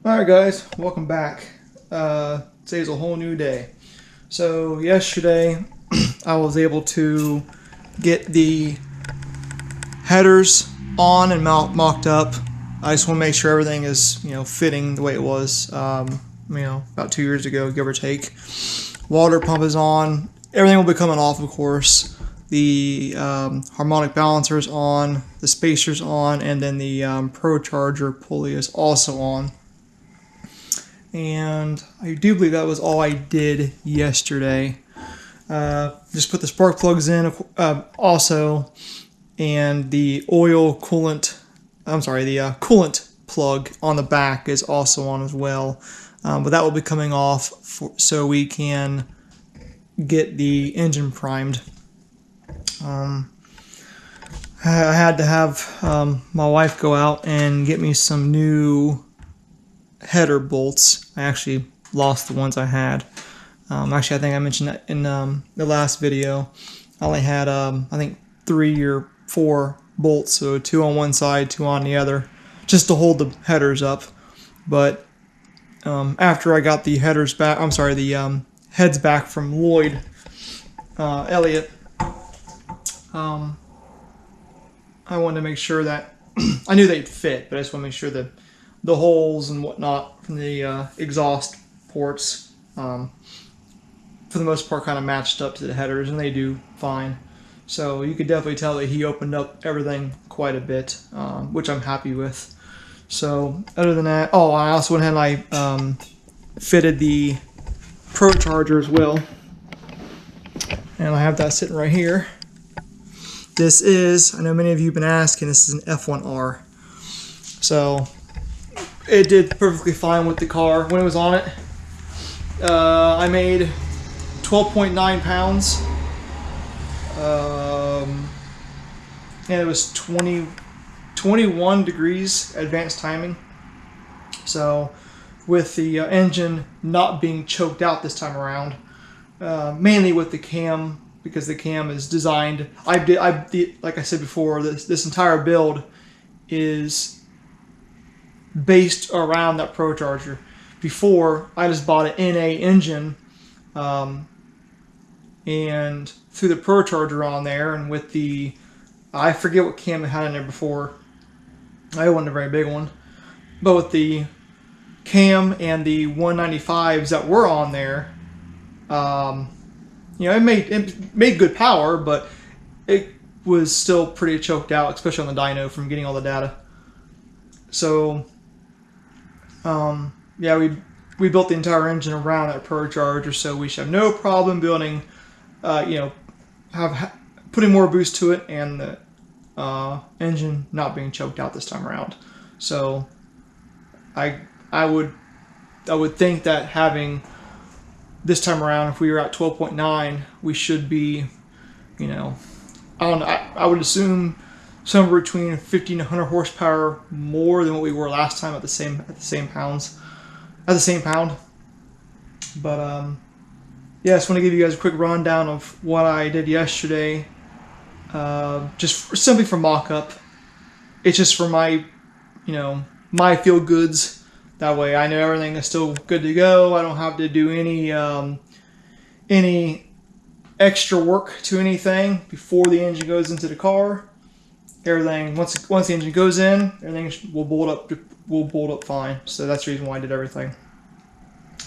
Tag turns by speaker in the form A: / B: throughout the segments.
A: Alright guys, welcome back. Today's a whole new day. So yesterday I was able to get the headers on and mocked up. I just want to make sure everything is, fitting the way it was, about 2 years ago, give or take. Water pump is on. Everything will be coming off, of course. The harmonic balancer is on, the spacer's on, and then the Pro Charger pulley is also on. And I do believe that was all I did yesterday. Just put the spark plugs in also, and the coolant plug on the back is also on as well. But that will be coming off so we can get the engine primed. I had to have my wife go out and get me some new header bolts. I actually lost the ones I had. Actually, I think I mentioned that in the last video. I only had, I think, 3 or 4 bolts, so 2 on one side, 2 on the other, just to hold the headers up. But after I got the headers back, the heads back from Lloyd Elliott, I wanted to make sure that I knew they'd fit, but I just want to make sure that the holes and whatnot from the exhaust ports, for the most part, kind of matched up to the headers, and they do fine. So you could definitely tell that he opened up everything quite a bit, which I'm happy with. So other than that, I also went ahead and I fitted the Pro Charger as well, and I have that sitting right here. This is, I know many of you have been asking, this is an F1R. So it did perfectly fine with the car when it was on it. I made 12.9 pounds. And it was 21 degrees advanced timing. So with the engine not being choked out this time around, mainly with the cam, because the cam is designed, like I said before, this entire build is based around that Pro Charger. Before, I just bought an NA engine and threw the Pro Charger on there, and with the, I forget what cam it had in there before. I wasn't a very big one, but with the cam and the 195s that were on there, it made good power, but it was still pretty choked out, especially on the dyno from getting all the data. So we built the entire engine around that Pro Charger, so we should have no problem building, putting more boost to it, and the engine not being choked out this time around. So I would think that having this time around, if we were at 12.9, we should be, I would assume somewhere between 50 and 100 horsepower more than what we were last time at the same pound. But I just want to give you guys a quick rundown of what I did yesterday. Just simply for mock-up. It's just for my, my feel goods. That way I know everything is still good to go. I don't have to do any extra work to anything before the engine goes into the car. Everything, once the engine goes in, everything will bolt up fine. So that's the reason why I did everything.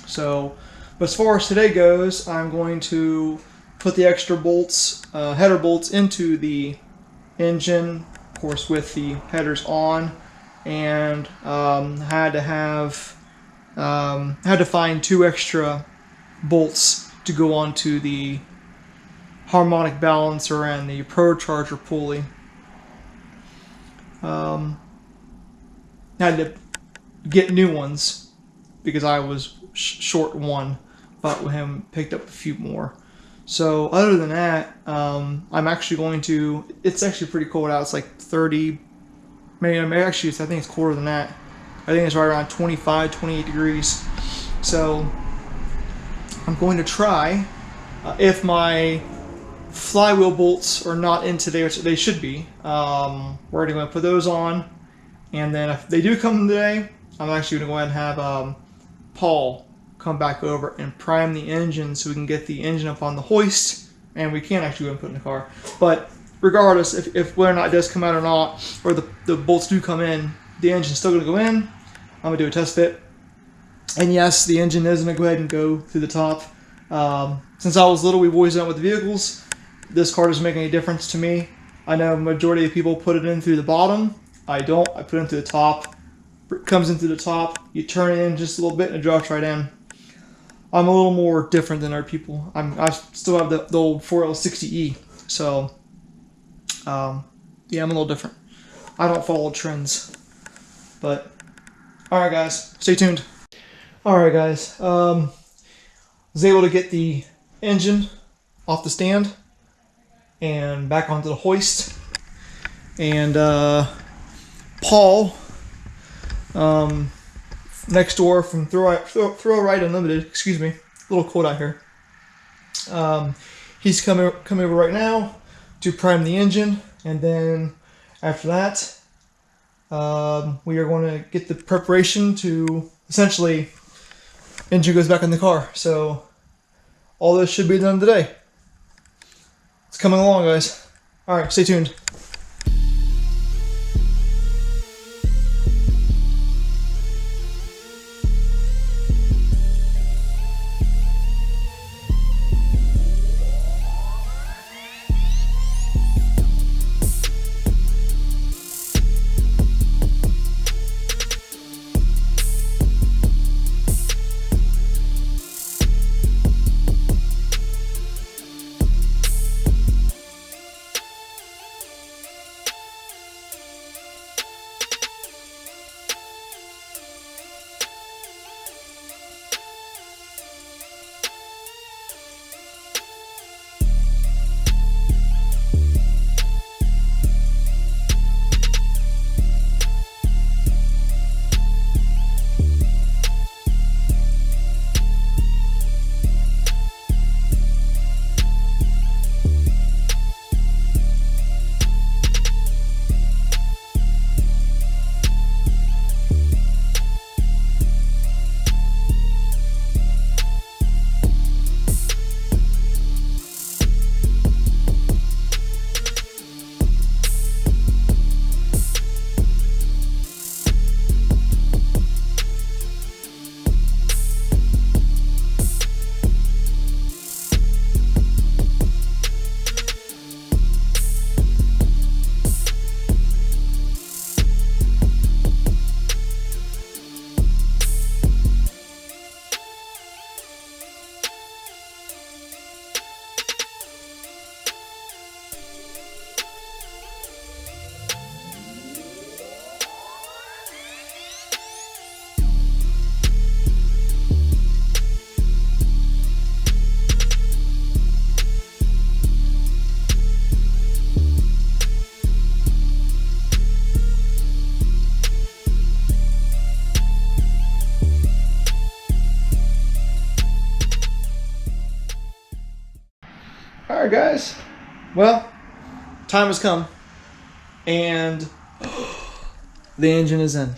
A: So, but as far as today goes, I'm going to put the extra bolts, header bolts, into the engine, of course with the headers on, and had to find 2 extra bolts to go onto the harmonic balancer and the Pro Charger pulley. Had to get new ones because I was short one, but with him picked up a few more. So other than that, I'm actually going to, it's actually pretty cold out. It's like 30, maybe actually, I think it's colder than that. I think it's right around 25, 28 degrees. So I'm going to try, if my flywheel bolts are not in today, which they should be, we're already going to put those on. And then if they do come today, I'm actually going to go ahead and have Paul come back over and prime the engine so we can get the engine up on the hoist, and we can actually go and put it in the car. But regardless, if whether or not it does come out or not, or the bolts do come in, the engine's still going to go in. I'm going to do a test fit. And yes, the engine is going to go ahead and go through the top. Since I was little, we've always done it with vehicles. This car doesn't make any difference to me. I know majority of people put it in through the bottom. I don't. I put it in through the top. It comes in through the top. You turn it in just a little bit and it drops right in. I'm a little more different than other people. I still have the old 4L60E. So, yeah, I'm a little different. I don't follow trends. But, alright guys, stay tuned. Alright guys, was able to get the engine off the stand and back onto the hoist. And Paul, next door from Throw Right Unlimited, excuse me, a little cold out here. He's coming over right now to prime the engine, and then after that, we are going to get the preparation to essentially engine goes back in the car. So all this should be done today. It's coming along, guys. All right, stay tuned. Alright guys, well, time has come, and the engine is in.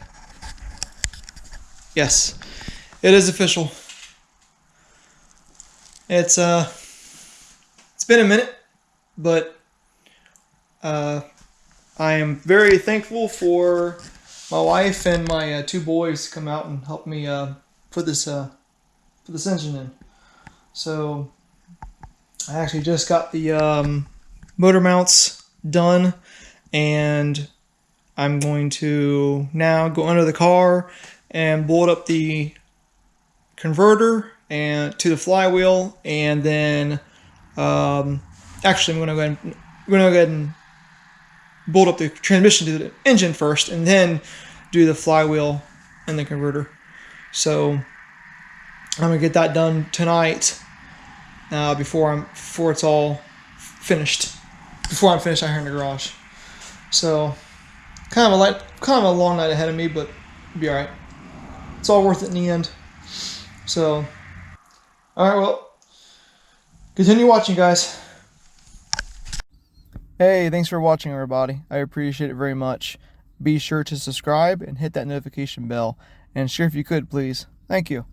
A: Yes, it is official. It's been a minute, but I am very thankful for my wife and my two boys to come out and help me put this engine in. So I actually just got the motor mounts done, and I'm going to now go under the car and bolt up the converter and to the flywheel, and then actually I'm going to go ahead and bolt up the transmission to the engine first, and then do the flywheel and the converter. So I'm gonna get that done tonight. Before it's all finished, before I'm finished out here in the garage. So kind of a long night ahead of me, but it'll be all right. It's all worth it in the end. So, all right, well, continue watching, guys. Hey, thanks for watching, everybody. I appreciate it very much. Be sure to subscribe and hit that notification bell. and share if you could, please. Thank you.